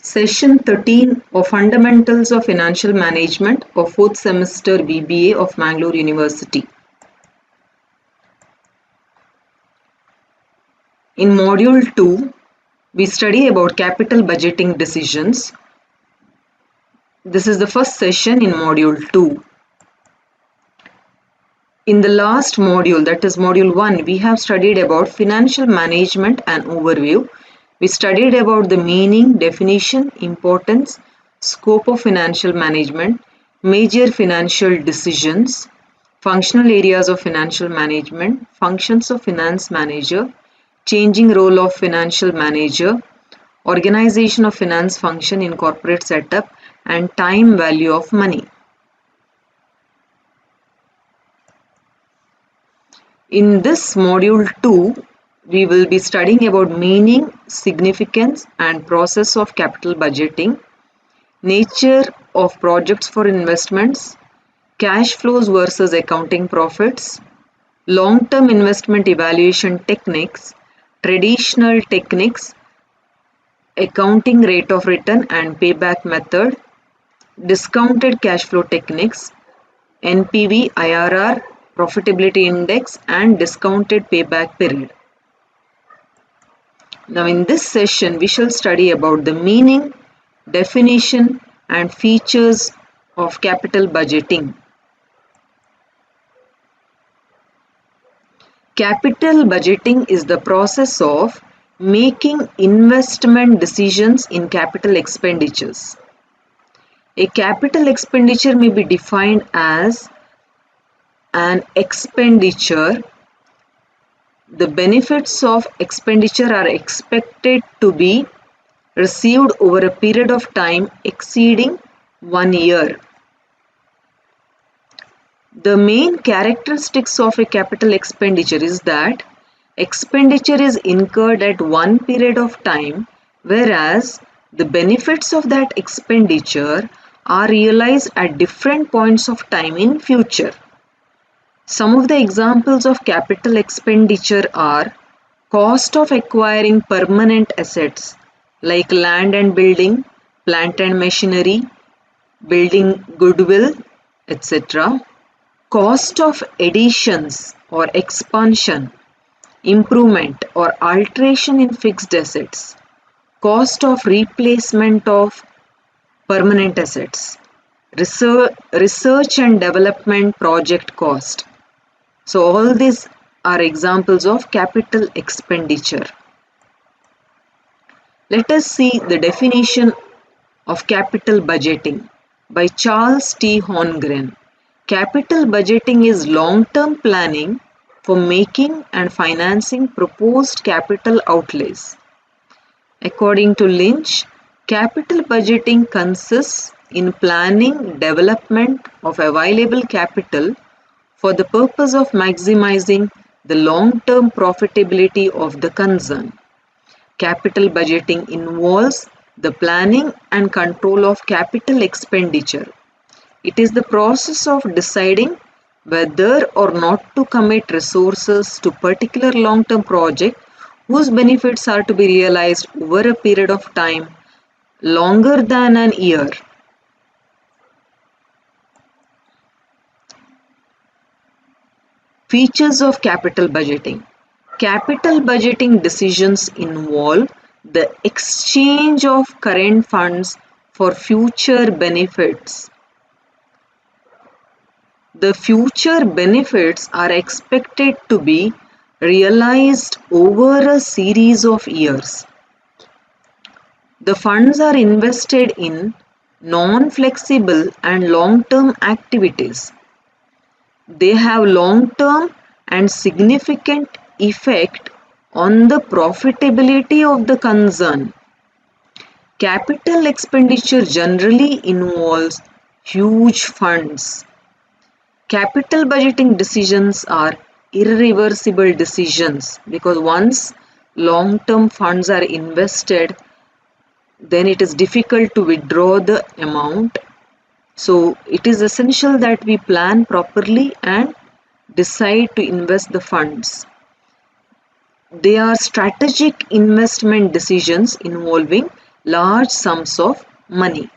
Session 13 of Fundamentals of Financial Management of 4th semester BBA of Mangalore University. In Module 2, we study about capital budgeting decisions. This is the first session in Module 2. In the last module, that is Module 1, we have studied about financial management and overview. We studied about the meaning, definition, importance, scope of financial management, major financial decisions, functional areas of financial management, functions of finance manager, changing role of financial manager, organization of finance function in corporate setup, and time value of money. In this module 2, we will be studying about meaning, significance and process of capital budgeting, nature of projects for investments, cash flows versus accounting profits, long-term investment evaluation techniques, traditional techniques, accounting rate of return and payback method, discounted cash flow techniques, NPV, IRR, profitability index and discounted payback period. Now in this session we shall study about the meaning, definition and features of capital budgeting. Capital budgeting is the process of making investment decisions in capital expenditures. A capital expenditure may be defined as an expenditure. The benefits of expenditure are expected to be received over a period of time exceeding 1 year. The main characteristics of a capital expenditure is that expenditure is incurred at one period of time, whereas the benefits of that expenditure are realized at different points of time in future. Some of the examples of capital expenditure are cost of acquiring permanent assets like land and building, plant and machinery, building goodwill, etc. Cost of additions or expansion, improvement or alteration in fixed assets, cost of replacement of permanent assets, research and development project cost. So all these are examples of capital expenditure. Let us see the definition of capital budgeting by Charles T. Holmgren. Capital budgeting is long-term planning for making and financing proposed capital outlays. According to Lynch, capital budgeting consists in planning development of available capital for the purpose of maximizing the long-term profitability of the concern. Capital budgeting involves the planning and control of capital expenditure. It is the process of deciding whether or not to commit resources to particular long-term project whose benefits are to be realized over a period of time longer than an year. Features of capital budgeting. Capital budgeting decisions involve the exchange of current funds for future benefits. The future benefits are expected to be realized over a series of years. The funds are invested in non-flexible and long-term activities. They have long-term and significant effect on the profitability of the concern. Capital expenditure generally involves huge funds. Capital budgeting decisions are irreversible decisions because once long-term funds are invested, then it is difficult to withdraw the amount. So it is essential that we plan properly and decide to invest the funds. They are strategic investment decisions involving large sums of money.